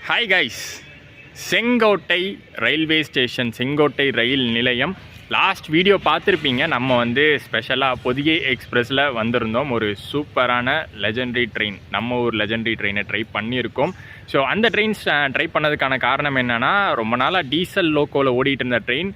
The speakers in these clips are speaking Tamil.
Hi guys, Sengottai railway station, Sengottai ரயில் நிலையம். லாஸ்ட் வீடியோ பார்த்துருப்பீங்க. நம்ம ஸ்பெஷலாக பொதிகை எக்ஸ்பிரஸில் வந்திருந்தோம். ஒரு சூப்பரான லெஜெண்டரி ட்ரெயின், நம்ம ஊர் லெஜெண்டரி ட்ரெயினை ட்ரை பண்ணியிருக்கோம். ஸோ அந்த ட்ரெயின்ஸ் ட்ரை பண்ணதுக்கான காரணம் என்னென்னா, ரொம்ப நாளாக டீசல் லோக்கோவில் ஓடிட்டு இருந்த ட்ரெயின்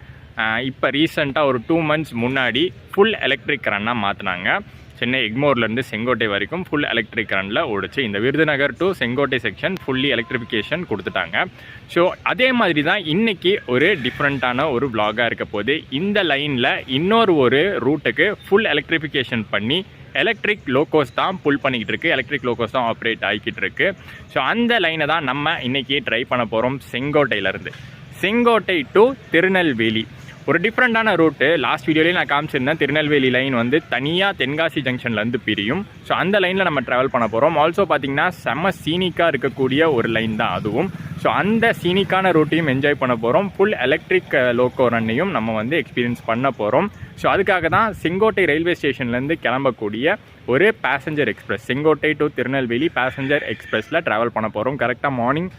இப்போ ரீசெண்டாக ஒரு 2 months முன்னாடி ஃபுல் எலக்ட்ரிக் ரன்னாக மாற்றினாங்க. சென்னை எக்மோர்லேருந்து செங்கோட்டை வரைக்கும் ஃபுல் எலக்ட்ரிக் ரனில் ஓடிச்சு. இந்த Virudhunagar to Sengottai section fully electrification கொடுத்துட்டாங்க. ஸோ அதே மாதிரி தான் இன்றைக்கி ஒரு டிஃப்ரெண்ட்டான ஒரு vlog-ஆக இருக்க போது. இந்த லைனில் இன்னொரு ரூட்டுக்கு ஃபுல் எலக்ட்ரிஃபிகேஷன் பண்ணி எலக்ட்ரிக் லோக்கோஸ் தான் புல் பண்ணிக்கிட்டு இருக்குது, எலக்ட்ரிக் லோக்கோஸ் தான் ஆப்ரேட் ஆகிக்கிட்டு இருக்குது. ஸோ அந்த லைனை தான் நம்ம இன்றைக்கி ட்ரை பண்ண போகிறோம். செங்கோட்டையிலேருந்து செங்கோட்டை டு திருநெல்வேலி ஒரு டிஃப்ரெண்ட்டான ரூட்டு. லாஸ்ட் வீடியோலேயே நான் காமிச்சிருந்தேன். திருநெல்வேலி லைன் தனியாக தென்காசி ஜங்ஷன்லேருந்து பிரியும். ஸோ அந்த லைனில் நம்ம ட்ராவல் பண்ண போகிறோம். ஆல்சோ பார்த்திங்கன்னா செம்ம சீனிக்காக இருக்கக்கூடிய ஒரு லைன் தான் அதுவும். ஸோ அந்த சீனிக்கான ரூட்டையும் என்ஜாய் பண்ண போகிறோம். ஃபுல் எலக்ட்ரிக் லோக்கோ ரன்னையும் நம்ம எக்ஸ்பீரியன்ஸ் பண்ண போகிறோம். ஸோ அதுக்காக தான் செங்கோட்டை ரயில்வே ஸ்டேஷன்லேருந்து கிளம்பக்கூடிய ஒரு passenger express, Sengottai to Tirunelveli passenger எக்ஸ்பிரஸில் ட்ராவல் பண்ண போகிறோம். கரெக்டாக மார்னிங்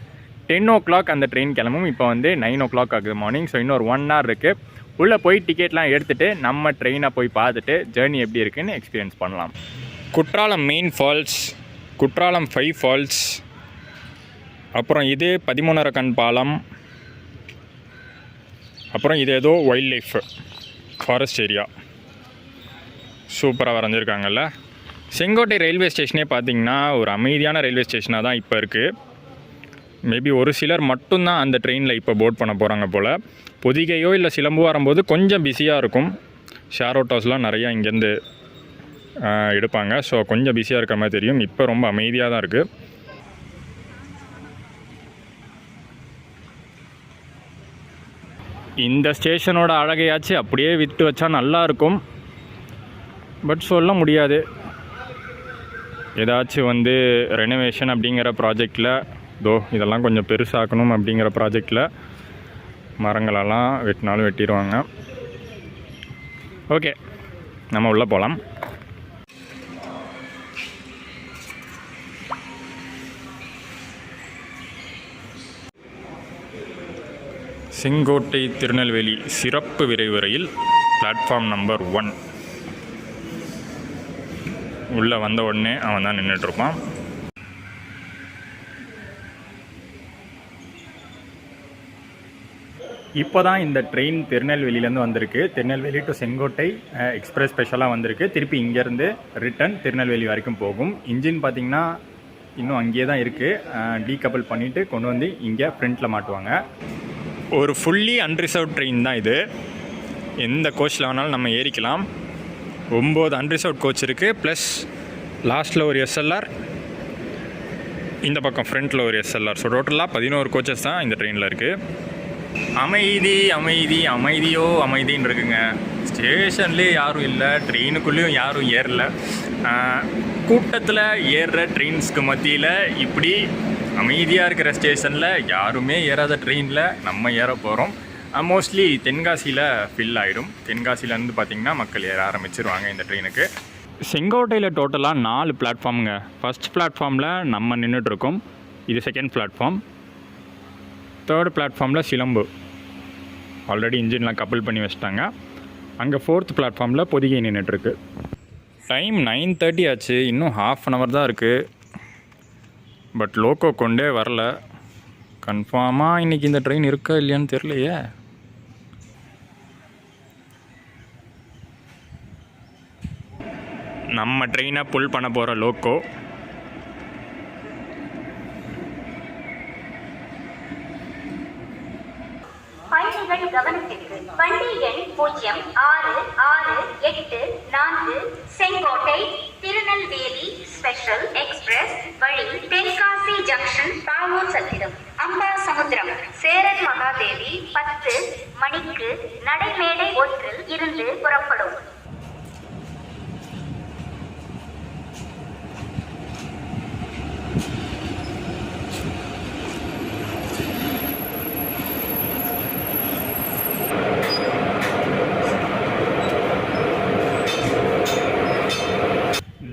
10 o'clock அந்த ட்ரெயின் கிளம்பும். இப்போ 9 o'clock ஆகுது மார்னிங். ஸோ இன்னொரு 1 hour இருக்குது. உள்ளே போய் டிக்கெட்லாம் எடுத்துகிட்டு நம்ம ட்ரெயினை போய் பார்த்துட்டு ஜேர்னி எப்படி இருக்குன்னு எக்ஸ்பீரியன்ஸ் பண்ணலாம். Courtallam main falls, Courtallam 5 falls, அப்புறம் இது 13 கண் பாலம், அப்புறம் இது ஏதோ வைல்ட் லைஃப் ஃபாரஸ்ட் ஏரியா. சூப்பராக வரைஞ்சிருக்காங்கல்ல. செங்கோட்டை ரயில்வே ஸ்டேஷனே பார்த்திங்கன்னா ஒரு அமைதியான ரயில்வே ஸ்டேஷனாக தான் இப்போ இருக்குது. மேபி ஒரு சிலர் மட்டும்தான் அந்த ட்ரெயினில் இப்போ போர்ட் பண்ண போகிறாங்க போல். பொதிகையோ இல்லை சிலம்பு வரும்போது கொஞ்சம் பிஸியாக இருக்கும். ஷேர் ஆட்டோஸ்லாம் நிறையா இங்கேருந்து எடுப்பாங்க. ஸோ கொஞ்சம் பிஸியாக இருக்கிற மாதிரி தெரியும். இப்போ ரொம்ப அமைதியாக தான் இருக்குது. இந்த ஸ்டேஷனோட அழகையாச்சு அப்படியே விட்டு வச்சா நல்லாயிருக்கும். பட் சொல்ல முடியாது. ஏதாச்சும் ரெனோவேஷன் அப்படிங்கிற ப்ராஜெக்டில் இதெல்லாம் கொஞ்சம் பெருசாக்கணும் அப்படிங்கிற ப்ராஜெக்டில் மரங்களெல்லாம் வெட்டினாலும் வெட்டிடுவாங்க. ஓகே, நம்ம உள்ளே போகலாம். செங்கோட்டை திருநெல்வேலி சிறப்பு விரைவு ரயில் பிளாட்ஃபார்ம் நம்பர் 1. உள்ளே வந்த உடனே அவன் தான் நின்றுட்டுருப்பான். இப்போ தான் இந்த ட்ரெயின் திருநெல்வேலியிலேருந்து வந்திருக்கு. திருநெல்வேலி டு செங்கோட்டை எக்ஸ்பிரஸ் ஸ்பெஷலாக வந்திருக்கு. திருப்பி இங்கேருந்து ரிட்டன் திருநெல்வேலி வரைக்கும் போகும். இன்ஜின் பார்த்திங்கன்னா இன்னும் அங்கேயே தான் இருக்குது. டீகப்பிள் பண்ணிவிட்டு கொண்டு இங்கே ஃப்ரண்ட்டில் மாட்டுவாங்க. ஒரு ஃபுல்லி அன்ரிசர்வ் ட்ரெயின் தான் இது. எந்த கோச்சில் வேணாலும் நம்ம ஏறிக்கலாம். 9 அன்ரிசர்வ் கோச் இருக்குது. ப்ளஸ் லாஸ்ட்டில் ஒரு SLR, இந்த பக்கம் ஃப்ரண்ட்டில் ஒரு SLR. ஸோ டோட்டலாக 11 கோச்சஸ் தான் இந்த ட்ரெயினில் இருக்குது. அமைதி அமைதி அமைதியோ அமைதின்னு இருக்குங்க. ஸ்டேஷன்லேயே யாரும் இல்லை, ட்ரெயினுக்குள்ளேயும் யாரும் ஏறல. கூட்டத்தில் ஏறுற ட்ரெயின்ஸ்க்கு மத்தியில் இப்படி அமைதியாக இருக்கிற ஸ்டேஷனில் யாருமே ஏறாத ட்ரெயினில் நம்ம ஏற போகிறோம். மோஸ்ட்லி தென்காசியில் ஃபில் ஆகிடும். தென்காசியிலேருந்து பார்த்திங்கன்னா மக்கள் ஏற ஆரம்பிச்சிருவாங்க இந்த ட்ரெயினுக்கு. செங்கோட்டையில் டோட்டலாக 4 பிளாட்ஃபார்முங்க. ஃபஸ்ட் பிளாட்ஃபார்மில் நம்ம நின்றுட்டுருக்கோம். இது செகண்ட் பிளாட்ஃபார்ம். தேர்ட் பிளாட்ஃபார்மில் சிலம்பு ஆல்ரெடி இன்ஜின்லாம் கப்பல் பண்ணி வச்சிட்டாங்க. அங்கே 4th பிளாட்ஃபார்மில் பொதிகை நின்றுட்டுருக்கு. டைம் 9:30 ஆச்சு. இன்னும் ½ an hour தான் இருக்குது. பட் லோக்கோ கொண்டே வரல. கன்ஃபார்மாக இன்றைக்கி இந்த ட்ரெயின் இருக்கா இல்லையான்னு தெரியலையே. நம்ம ட்ரெயினை புல் பண்ண போகிற லோக்கோ கவனத்திற்கு வண்டி எண் 0668 செங்கோட்டை திருநெல்வேலி ஸ்பெஷல் எக்ஸ்பிரஸ் வழி தென்காசி ஜங்ஷன், பாவூர் சத்திரம், அம்பா சமுத்திரம், சேரன் மகாதேவி 10 மணிக்கு நடைமேடை 1 இருந்து புறப்படும்.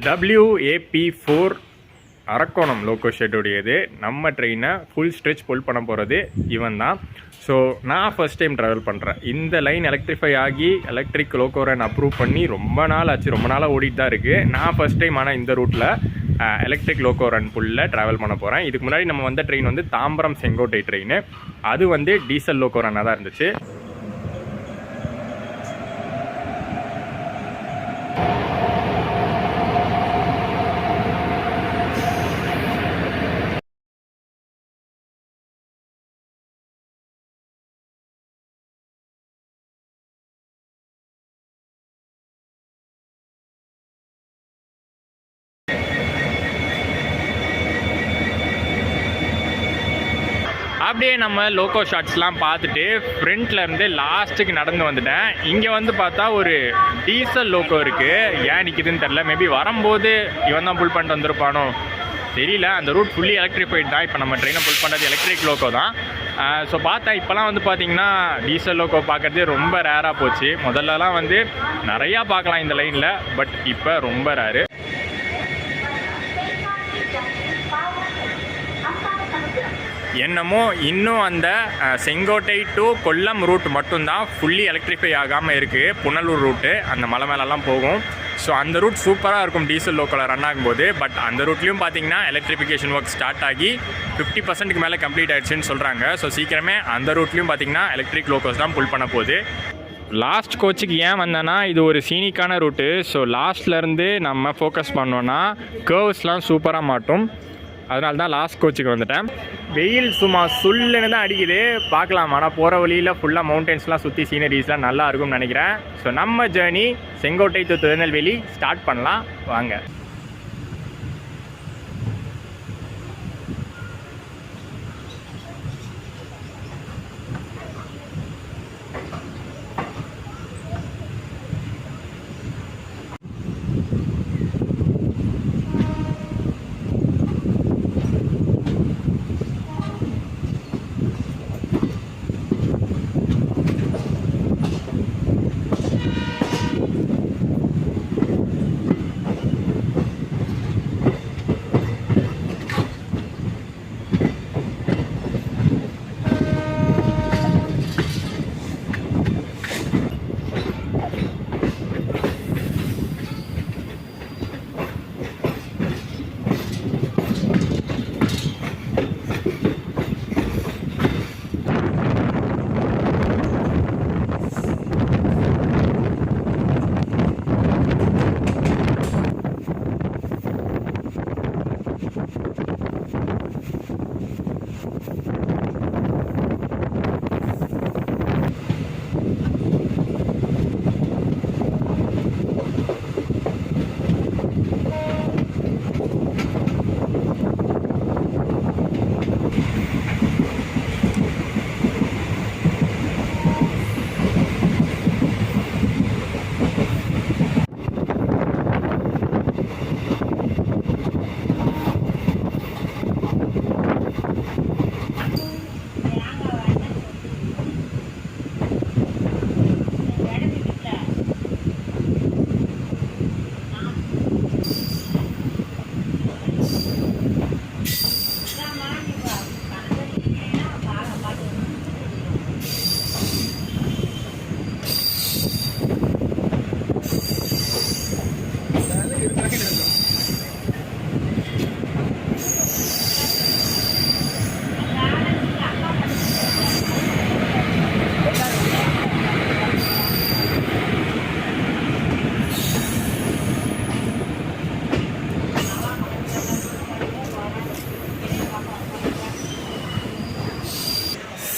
WAP4 Arakkonam loco ஷெட்டுடையது. நம்ம ட்ரெயினை ஃபுல் ஸ்ட்ரெச் புல் பண்ண போகிறது இவன் தான். ஸோ நான் ஃபஸ்ட் டைம் ட்ராவல் பண்ணுறேன். இந்த லைன் எலக்ட்ரிஃபை ஆகி எலக்ட்ரிக் லோக்கோ ரன் அப்ரூவ் பண்ணி ரொம்ப நாள் ஆச்சு, ரொம்ப நாளாக ஓடிட்டு தான் இருக்குது. நான் ஃபஸ்ட் டைம் ஆனால் இந்த ரூட்டில் எலக்ட்ரிக் லோக்கோ ரன் புல்லில் ட்ராவல் பண்ண போகிறேன். இதுக்கு முன்னாடி நம்ம வந்த ட்ரெயின் வந்து தாம்பரம் செங்கோட்டை ட்ரெயின். அது வந்து டீசல் லோக்கோ ரன்னாக தான் இருந்துச்சு. அப்படியே நம்ம லோக்கோ ஷாட்ஸ்லாம் பார்த்துட்டு ஃப்ரண்ட்லேருந்து லாஸ்ட்டுக்கு நடந்து வந்துட்டேன். இங்கே வந்து பார்த்தா ஒரு டீசல் லோக்கோ இருக்குது. ஏன் நிற்கிதுன்னு தெரில. மேபி வரும்போது இவன் தான் புல் பண்ணிட்டு வந்திருப்பானோ தெரியல. அந்த ரூட் ஃபுல்லி எலக்ட்ரிஃபைட் தான். இப்போ நம்ம ட்ரெயினை புல் பண்ணுறது எலக்ட்ரிக் லோக்கோ தான். ஸோ பார்த்தேன் இப்போலாம் வந்து பார்த்திங்கன்னா டீசல் லோக்கோ பார்க்குறதே ரொம்ப ரேராக போச்சு. முதல்லலாம் வந்து நிறையா பார்க்கலாம் இந்த லைனில், பட் இப்போ ரொம்ப ரேரு. என்னமோ இன்னும் அந்த செங்கோட்டை டு கொல்லம் ரூட் மட்டும்தான் ஃபுல்லி எலக்ட்ரிஃபை ஆகாமல் இருக்குது. புனலூர் ரூட்டு அந்த மலை மேலெல்லாம் போகும். ஸோ அந்த ரூட் சூப்பராக இருக்கும் டீசல் லோக்கோவில் ரன் ஆகும்போது. பட் அந்த ரூட்லேயும் பார்த்தீங்கன்னா எலக்ட்ரிஃபிகேஷன் ஒர்க் ஸ்டார்ட் ஆகி 50%க்கு மேலே கம்ப்ளீட் ஆகிடுச்சுன்னு சொல்கிறாங்க. ஸோ சீக்கிரமே அந்த ரூட்லேயும் பார்த்தீங்கன்னா எலக்ட்ரிக் லோக்கோஸ் தான் புல் பண்ண போகுது. லாஸ்ட் கோச்சுக்கு ஏன் வந்தேன்னா இது ஒரு சீனிக்கான ரூட்டு. ஸோ லாஸ்ட்லேருந்து நம்ம ஃபோக்கஸ் பண்ணோன்னா கர்வ்ஸ்லாம் சூப்பராக மாட்டும். அதனால தான் லாஸ்ட் கோச்சுக்கு வந்துட்டேன். வெயில் சும்மா சுல்லுன்னு தான் அடிக்குது, பார்க்கலாம். ஆனால் போகிற வழியில் ஃபுல்லாக மவுண்டன்ஸ்லாம் சுற்றி சீனரிஸ்லாம் நல்லா இருக்கும்னு நினைக்கிறேன். ஸோ நம்ம journey Sengottai to Tirunelveli start பண்ணலாம் வாங்க.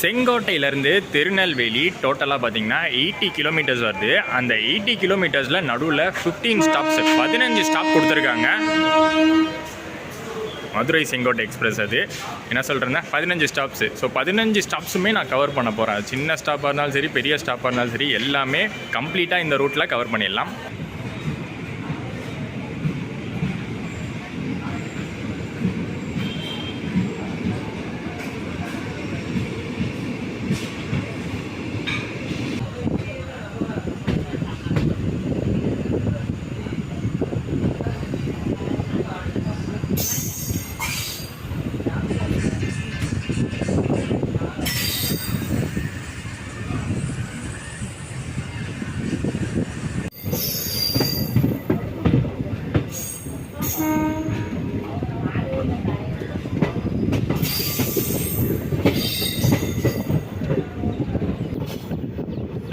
செங்கோட்டையிலேருந்து திருநெல்வேலி டோட்டலாக பார்த்தீங்கன்னா 80 கிலோமீட்டர்ஸ் வருது. அந்த 80 கிலோமீட்டர்ஸில் நடுவில் 15 ஸ்டாப்ஸ் 15 ஸ்டாப் கொடுத்துருக்காங்க. மதுரை செங்கோட்டை எக்ஸ்பிரஸ் அது என்ன சொல்கிறேன்னா 15 ஸ்டாப்ஸு. ஸோ 15 ஸ்டாப்ஸுமே நான் கவர் பண்ண போகிறேன். சின்ன ஸ்டாப்பாக இருந்தாலும் சரி, பெரிய ஸ்டாப்பாக இருந்தாலும் சரி, எல்லாமே கம்ப்ளீட்டாக இந்த ரூட்டில் கவர் பண்ணிடலாம்.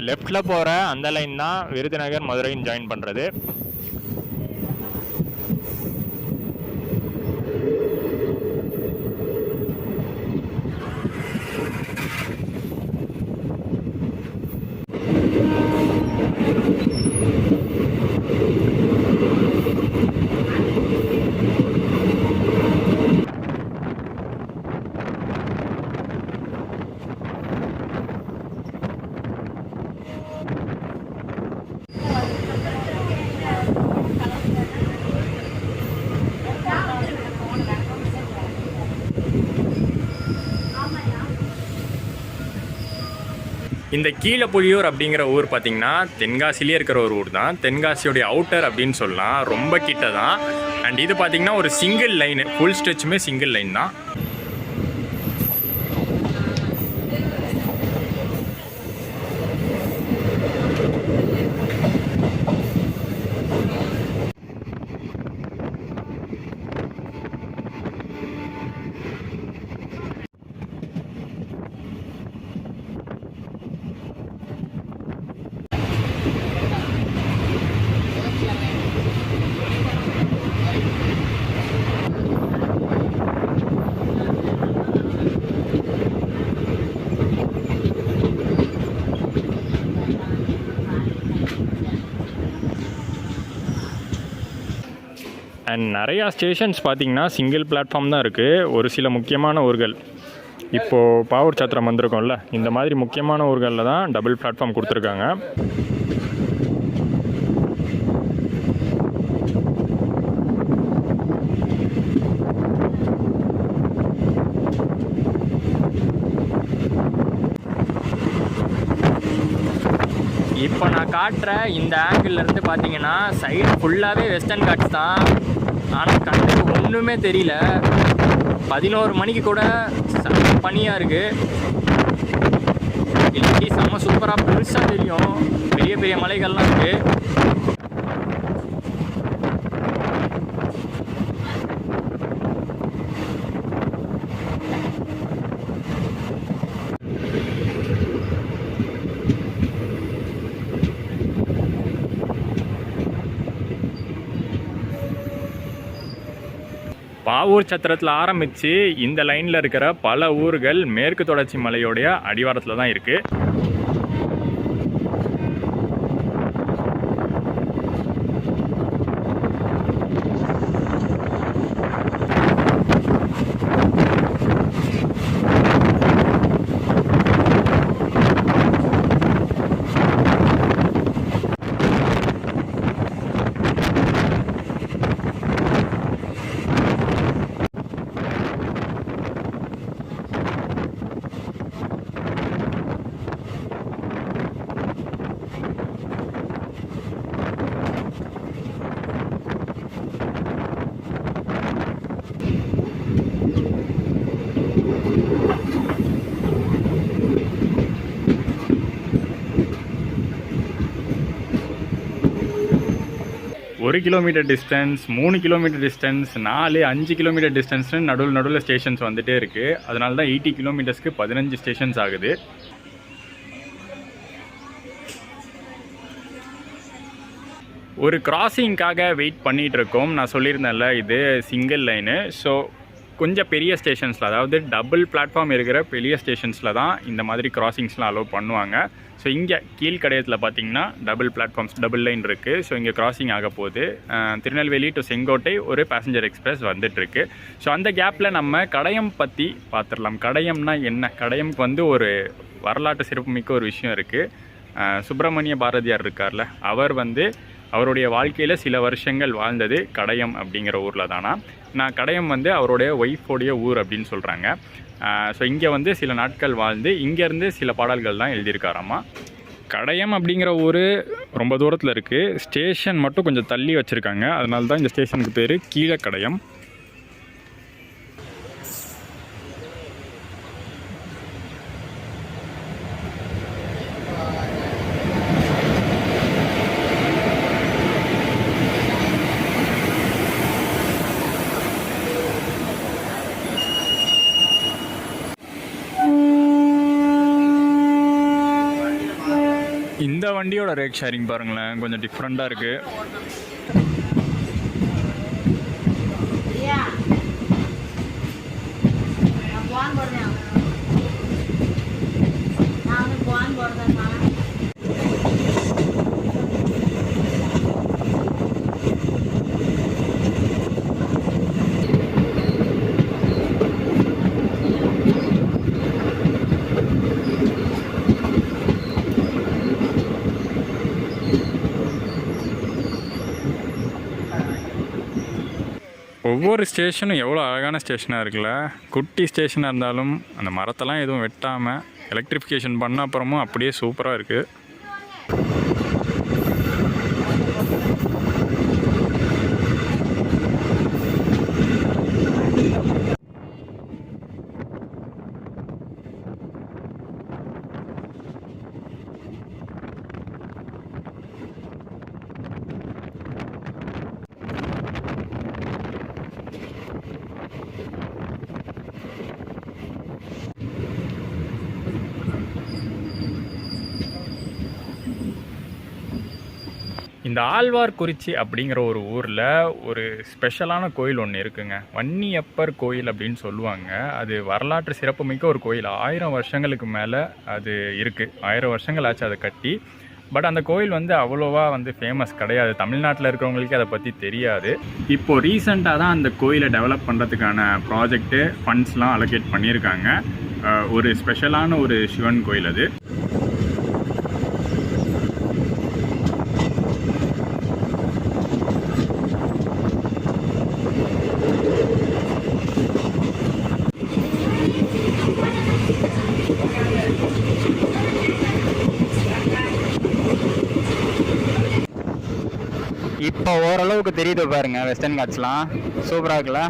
லெஃப்டில் போகிற அந்த லைன் தான் விருதுநகர் மதுரைன்னு ஜாயின் பண்ணுறது. இந்த கீழப்புலியூர் அப்படிங்கிற ஊர் பார்த்திங்கன்னா தென்காசிலே இருக்கிற ஒரு ஊர் தான். தென்காசியோடைய அவுட்டர் அப்படின்னு சொல்லலாம், ரொம்ப கிட்ட தான். அண்ட் இது பார்த்திங்கன்னா ஒரு சிங்கிள் லைனு, ஃபுல் ஸ்ட்ரெச்சுமே சிங்கிள் லைன் தான். அண்ட் நிறையா ஸ்டேஷன்ஸ் பார்த்திங்கன்னா சிங்கிள் பிளாட்ஃபார்ம் தான் இருக்குது. ஒரு சில முக்கியமான ஊர்கள், இப்போது பாவூர் சத்திரம் வந்திருக்கோம்ல, இந்த மாதிரி முக்கியமான ஊர்களில் தான் டபுள் பிளாட்ஃபார்ம் கொடுத்துருக்காங்க. இப்போ நான் காட்டுற இந்த ஆங்கிள்லேருந்து பார்த்தீங்கன்னா சைடு ஃபுல்லாகவே வெஸ்டர்ன் காட்ஸ் தான். ஆனால் கண்ணுக்கு ஒன்றுமே தெரியல. 11 மணிக்கு கூட பனியாக இருக்குது. இல்லாட்டி செம்ம சூப்பராக பெருசாக தெரியும், பெரிய பெரிய மலைகள்லாம் இருக்குது. பாவூர் சத்திரத்தில் ஆரம்பித்து இந்த லைனில் இருக்கிற பல ஊர்கள் மேற்கு தொடர்ச்சி மலையோடைய அடிவாரத்தில் தான் இருக்குது. ஒரு kilometre distance, 3 kilometre distance, 4-5 kilometre டிஸ்டன்ஸ்னு நடுவில் ஸ்டேஷன்ஸ் வந்துகிட்டே இருக்குது. அதனால தான் 80 கிலோமீட்டர்ஸ்க்கு 15 ஸ்டேஷன்ஸ் ஆகுது. ஒரு கிராசிங்காக வெயிட் பண்ணிகிட்டு இருக்கோம். நான் சொல்லியிருந்தேன்ல, இது சிங்கிள் லைனு. ஸோ கொஞ்சம் பெரிய ஸ்டேஷன்ஸில், அதாவது டபுள் பிளாட்ஃபார்ம் இருக்கிற பெரிய ஸ்டேஷன்ஸில் தான் இந்த மாதிரி கிராசிங்ஸ்லாம் அலோவ் பண்ணுவாங்க. ஸோ இங்கே கீழ்கடையத்தில் பார்த்திங்கன்னா டபுள் பிளாட்ஃபார்ம்ஸ், டபுள் லைன் இருக்குது. ஸோ இங்கே கிராசிங் ஆக போகுது. திருநெல்வேலி டு செங்கோட்டை ஒரு பேசஞ்சர் எக்ஸ்பிரஸ் வந்துட்டுருக்கு. ஸோ அந்த கேப்பில் நம்ம கடையம் பற்றி பார்த்துடலாம். கடையம்னா என்ன? கடையம்க்கு வந்து ஒரு வரலாற்று சிறப்புமிக்க ஒரு விஷயம் இருக்குது. சுப்பிரமணிய பாரதியார் இருக்கார்ல, அவர் வந்து அவருடைய வாழ்க்கையில் சில வருஷங்கள் வாழ்ந்தது கடையம் அப்படிங்கிற ஊரில் தானா. நான் கடையம் வந்து அவருடைய ஒய்ஃபோடைய ஊர் அப்படின்னு சொல்கிறாங்க. ஸோ இங்கே வந்து சில நாட்கள் வாழ்ந்து இங்கேருந்து சில பாடல்கள்லாம் எழுதியிருக்காராமா. கடையம் அப்படிங்கிற ஊர் ரொம்ப தூரத்தில் இருக்குது. ஸ்டேஷன் மட்டும் கொஞ்சம் தள்ளி வச்சுருக்காங்க. அதனால தான் இந்த ஸ்டேஷனுக்கு பேர் கீழக்கடையம். இந்த வண்டியோட ரேக் ஷேரிங் பாருங்களேன், கொஞ்சம் டிஃப்ரெண்ட்டாக இருக்குது. ஒவ்வொரு ஸ்டேஷனும் எவ்வளோ அழகான ஸ்டேஷனாக இருக்குல்ல. குட்டி ஸ்டேஷனாக இருந்தாலும் அந்த மரத்தெல்லாம் எதுவும் வெட்டாமல் எலக்ட்ரிஃபிகேஷன் பண்ண அப்புறமும் அப்படியே சூப்பராக இருக்குது. இந்த ஆழ்வார்குறிச்சி அப்படிங்கிற ஒரு ஊரில் ஒரு ஸ்பெஷலான கோயில் ஒன்று இருக்குங்க. வன்னியப்பர் கோயில் அப்படின்னு சொல்லுவாங்க. அது வரலாற்று சிறப்புமிக்க ஒரு கோயில். 1000 வருஷங்களுக்கு மேலே அது இருக்குது. 1000 வருஷங்கள் ஆச்சு அதை கட்டி. பட் அந்த கோயில் வந்து அவ்வளோவா வந்து ஃபேமஸ் கிடையாது. தமிழ்நாட்டில் இருக்கிறவங்களுக்கு அதை பற்றி தெரியாது. இப்போது ரீசெண்டாக தான் அந்த கோயிலை டெவலப் பண்ணுறதுக்கான ப்ராஜெக்ட்டு ஃபண்ட்ஸ்லாம் அலோகேட் பண்ணியிருக்காங்க. ஒரு ஸ்பெஷலான ஒரு சிவன் கோயில் அது. இப்போ ஓரளவுக்கு தெரியுது பாருங்க, வெஸ்டர்ன் காட்ஸ்லாம் சூப்பராக இருக்குல்ல.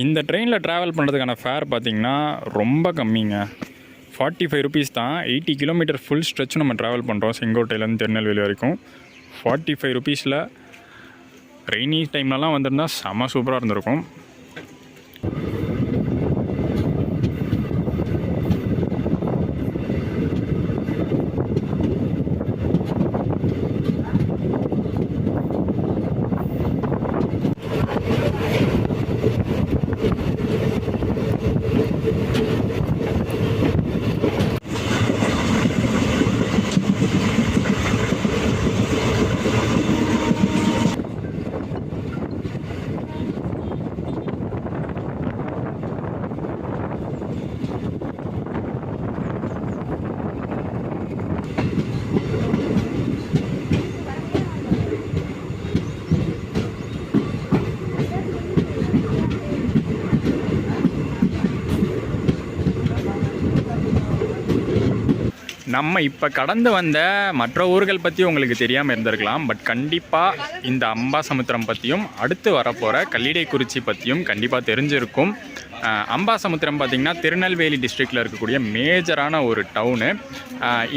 இந்த ட்ரெயினில் ட்ராவல் பண்ணுறதுக்கான ஃபேர் பார்த்திங்கன்னா ரொம்ப கம்மிங்க. 45 ருபீஸ் தான். 80 கிலோமீட்டர் ஃபுல் ஸ்ட்ரெச் நம்ம ட்ராவல் பண்ணுறோம் செங்கோட்டையிலேருந்து திருநெல்வேலி வரைக்கும். 45 ருபீஸில் ரெய்னி டைம்லலாம் வந்திருந்தால் செம்ம சூப்பராக இருந்திருக்கும். நம்ம இப்போ கடந்து வந்த மற்ற ஊர்கள் பற்றி உங்களுக்கு தெரியாமல் இருந்திருக்கலாம். பட் கண்டிப்பாக இந்த அம்பாசமுத்திரம் பற்றியும் அடுத்து வரப்போகிற கல்லிடைக்குறிச்சி பற்றியும் கண்டிப்பாக தெரிஞ்சிருக்கும். அம்பாசமுத்திரம் பார்த்திங்கன்னா திருநெல்வேலி டிஸ்ட்ரிக்டில் இருக்கக்கூடிய மேஜரான ஒரு டவுனு.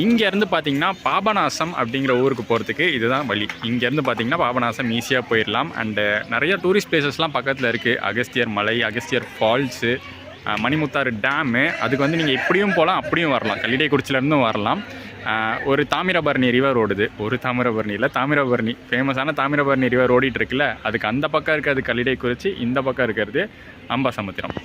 இங்கேருந்து பார்த்திங்கன்னா பாபநாசம் அப்படிங்கிற ஊருக்கு போகிறதுக்கு இதுதான் வழி. இங்கேருந்து பார்த்திங்கன்னா பாபநாசம் ஈஸியாக போயிடலாம். அண்டு நிறைய டூரிஸ்ட் பிளேசஸ்லாம் பக்கத்தில் இருக்குது. அகஸ்தியர் மலை, அகஸ்தியர் ஃபால்ஸு, மணிமுத்தாறு டேமு. அதுக்கு வந்து நீங்கள் இப்படியும் போகலாம், அப்படியும் வரலாம். கல்லிடைக்குறிச்சிலேருந்தும் வரலாம். ஒரு தாமிரபரணி ரிவர் ஓடுது. ஒரு தாமிரபரணியில் தாமிரபரணி ஃபேமஸான தாமிரபரணி ரிவர் ஓடிட்டுருக்குல்ல, அதுக்கு அந்த பக்கம் இருக்கிறது கல்லிடைக்குறிச்சி, இந்த பக்கம் இருக்கிறது அம்பாசமுத்திரம்.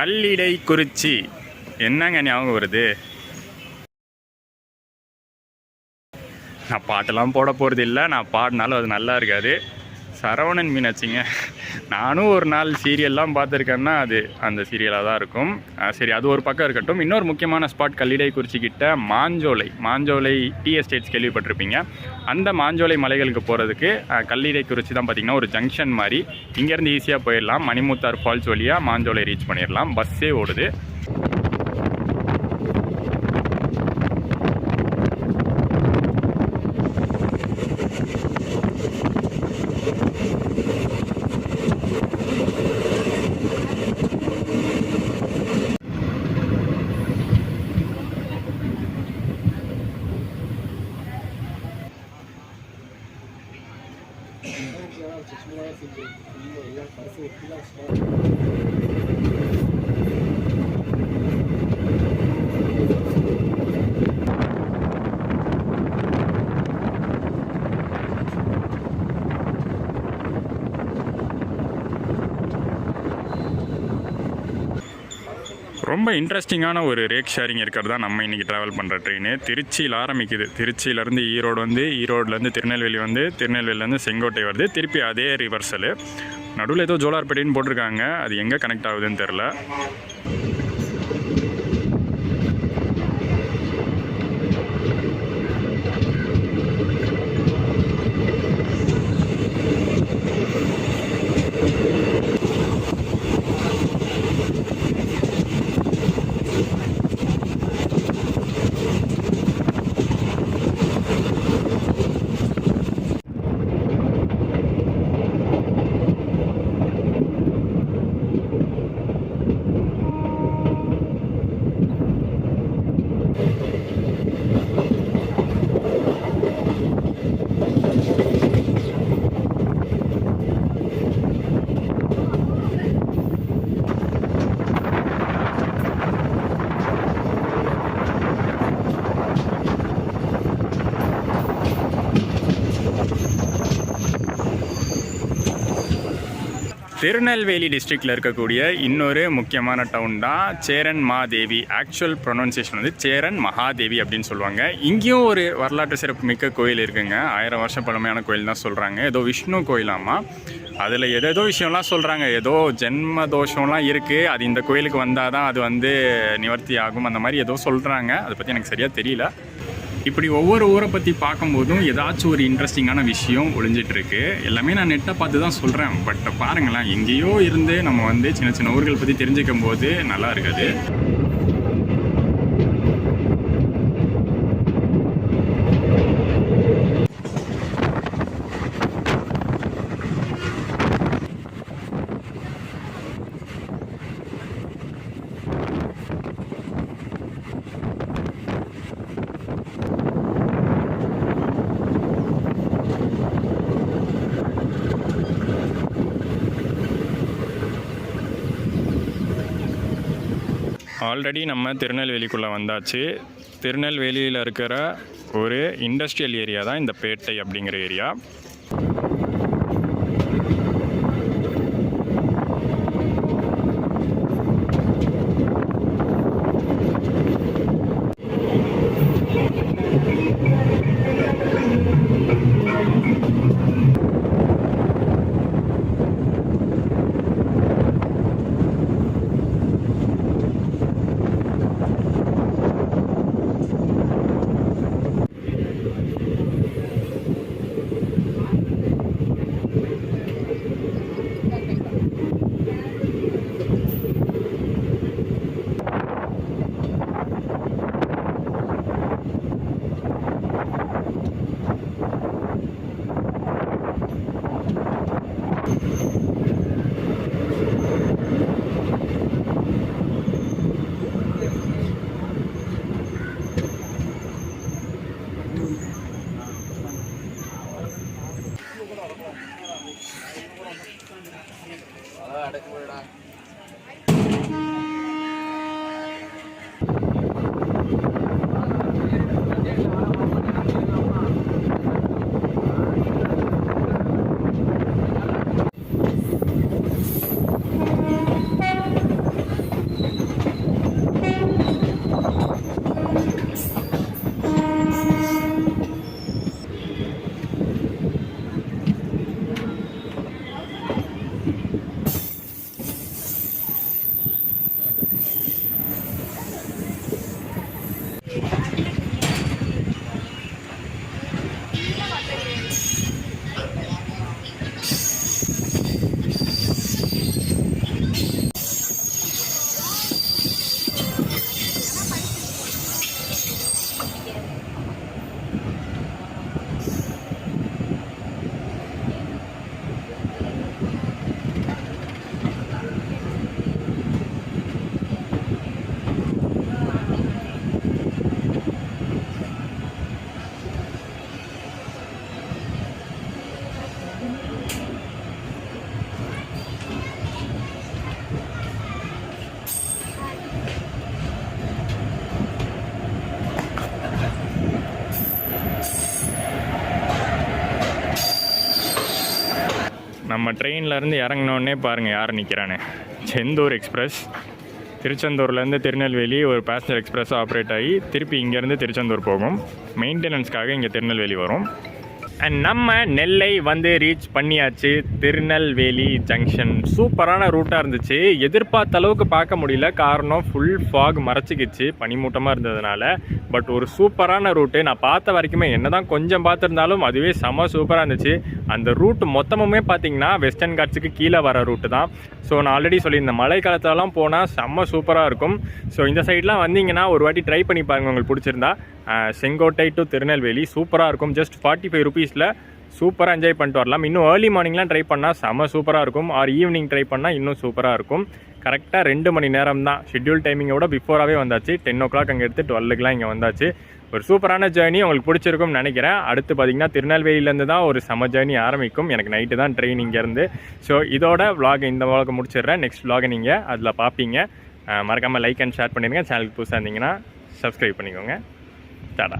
கல்லிடை குறிச்சி. என்னங்க ஞாபகம் வருது? நான் பாட்டெல்லாம் போட போகிறது இல்லை, நான் பாடினாலும் அது நல்லா இருக்காது. சரவணன் மீனாட்சிங்க. நானும் ஒரு நாள் சீரியல்லாம் பார்த்துருக்கேன்னா அது அந்த சீரியலாக தான் இருக்கும். சரி, அது ஒரு பக்கம் இருக்கட்டும். இன்னொரு முக்கியமான spot Kallidai குறிச்சிக்கிட்ட Manjolai tea estates கேள்விப்பட்டிருப்பீங்க. அந்த மாஞ்சோலை மலைகளுக்கு போகிறதுக்கு கல்லிடை குறிச்சி தான் பார்த்திங்கன்னா ஒரு ஜங்ஷன் மாதிரி. இங்கேருந்து ஈஸியாக போயிடலாம். மணிமுத்தார் ஃபால்ஸ் வழியாக மாஞ்சோலை ரீச் பண்ணிடலாம். பஸ்ஸே ஓடுது. ரொம்ப இன்ட்ரெஸ்டிங்கான ஒரு ரேக் ஷேரிங் இருக்கிறது தான் நம்ம இன்றைக்கி ட்ராவல் பண்ணுற ட்ரெயின். திருச்சியில் ஆரம்பிக்குது. திருச்சியிலேருந்து ஈரோடு வந்து, ஈரோடுலேருந்து திருநெல்வேலி வந்து, திருநெல்வேலியிலேருந்து செங்கோட்டை வருது. திருப்பி அதே ரிவர்சலு. நடுவில் ஏதோ ஜோலார்பேட்டைன்னு போட்டிருக்காங்க. அது எங்கே கனெக்ட் ஆகுதுன்னு தெரில. திருநெல்வேலி டிஸ்ட்ரிக்டில் இருக்கக்கூடிய இன்னொரு முக்கியமான டவுன் தான் சேரன் மாதேவி. ஆக்சுவல் ப்ரொனன்சியேஷன் வந்து சேரன் மகாதேவி அப்படின்னு சொல்லுவாங்க. இங்கேயும் ஒரு வரலாற்று சிறப்பு மிக்க கோயில் இருக்குங்க. 1000 வருஷம் பழமையான கோயில் தான் சொல்கிறாங்க. ஏதோ விஷ்ணு கோயிலாமா. அதில் ஏதோ விஷயம்லாம் சொல்கிறாங்க. ஏதோ ஜென்ம தோஷம்லாம் இருக்குது, அது இந்த கோயிலுக்கு வந்தால் தான் அது வந்து நிவர்த்தி ஆகும், அந்த மாதிரி ஏதோ சொல்கிறாங்க. அதை பற்றி எனக்கு சரியாக தெரியல. இப்படி ஒவ்வொரு ஊரை பற்றி பார்க்கும்போதும் ஏதாச்சும் ஒரு இன்ட்ரெஸ்டிங்கான விஷயம் ஒளிஞ்சிட்ருக்கு. எல்லாமே நான் நெட்டை பார்த்து தான் சொல்கிறேன். பட் பாருங்களேன், எங்கேயோ இருந்து நம்ம வந்து சின்ன சின்ன ஊர்கள் பற்றி தெரிஞ்சுக்கும் போது நல்லா இருக்காது. ஆல்ரெடி நம்ம திருநெல்வேலிக்குள்ளே வந்தாச்சு. திருநெல்வேலியில் இருக்கிற ஒரு இண்டஸ்ட்ரியல் ஏரியா தான் இந்த பேட்டை அப்படிங்கிற ஏரியா. நம்ம ட்ரெயின்லேருந்து இறங்கினோடனே பாருங்கள் யார் நிற்கிறானே. செந்தூர் எக்ஸ்பிரஸ் திருச்செந்தூர்லேருந்து திருநெல்வேலி ஒரு பேசஞ்சர் எக்ஸ்பிரஸாக ஆப்ரேட் ஆகி திருப்பி இங்கேருந்து திருச்செந்தூர் போகும். மெயின்டெனன்ஸ்க்காக இங்கே திருநெல்வேலி வரும். அண்ட் நம்ம நெல்லை வந்து ரீச் பண்ணியாச்சு. திருநெல்வேலி ஜங்ஷன் சூப்பரான ரூட்டாக இருந்துச்சு. எதிர்பார்த்த அளவுக்கு பார்க்க முடியல, காரணம் ஃபுல் ஃபாக் மறைச்சிக்கிச்சு பனிமூட்டமாக இருந்ததுனால. பட் ஒரு சூப்பரான ரூட்டு. நான் பார்த்த வரைக்குமே என்ன தான் கொஞ்சம் பார்த்துருந்தாலும் அதுவே செம சூப்பராக இருந்துச்சு. அந்த ரூட் மொத்தமுமே பார்த்திங்கன்னா வெஸ்டர்ன் காட்ஸுக்கு கீழே வர ரூட்டு தான். ஸோ நான் ஆல்ரெடி சொல்லியிருந்தேன் மழை காலத்திலலாம் போனால் செம்ம சூப்பராக இருக்கும். ஸோ இந்த சைட்லாம் வந்தீங்கன்னா ஒரு வாட்டி ட்ரை பண்ணி பாருங்கள் உங்களுக்கு பிடிச்சிருந்தா. செங்கோட்டை டு திருநெல்வேலி சூப்பராக இருக்கும். ஜஸ்ட் 45 ருபீஸில் சூப்பராக என்ஜாய் பண்ணிட்டு வரலாம். இன்னும் ஏர்லி மார்னிங்லாம் ட்ரை பண்ணால் செம்ம சூப்பராக இருக்கும். ஆர் ஈவினிங் ட்ரை பண்ணால் இன்னும் சூப்பராக இருக்கும். கரெக்டாக 2 மணி நேரம் தான். ஷெட்யூல் டைமிங்கோட பிஃபோராகவே வந்தாச்சு. 10 o'clock அங்கே எடுத்து 12க்குலாம் இங்கே வந்தாச்சு. ஒரு சூப்பரான ஜேர்னி உங்களுக்கு பிடிச்சிருக்கும்னு நினைக்கிறேன். அடுத்து பார்த்திங்கன்னா திருநெல்வேலியிலேருந்து தான் ஒரு செம ஜேர்னி ஆரம்பிக்கும். எனக்கு நைட்டு தான் ட்ரெயின் இங்கேருந்து. ஸோ இதோட இந்த vlog முடிச்சிடுறேன். நெக்ஸ்ட் vlog நீங்கள் அதில் பார்ப்பீங்க. மறக்காமல் லைக் அண்ட் ஷேர் பண்ணிடுங்க. சேனலுக்கு புதுசாக இருந்தீங்கன்னா சப்ஸ்கிரைப் பண்ணிக்கோங்க. டாடா.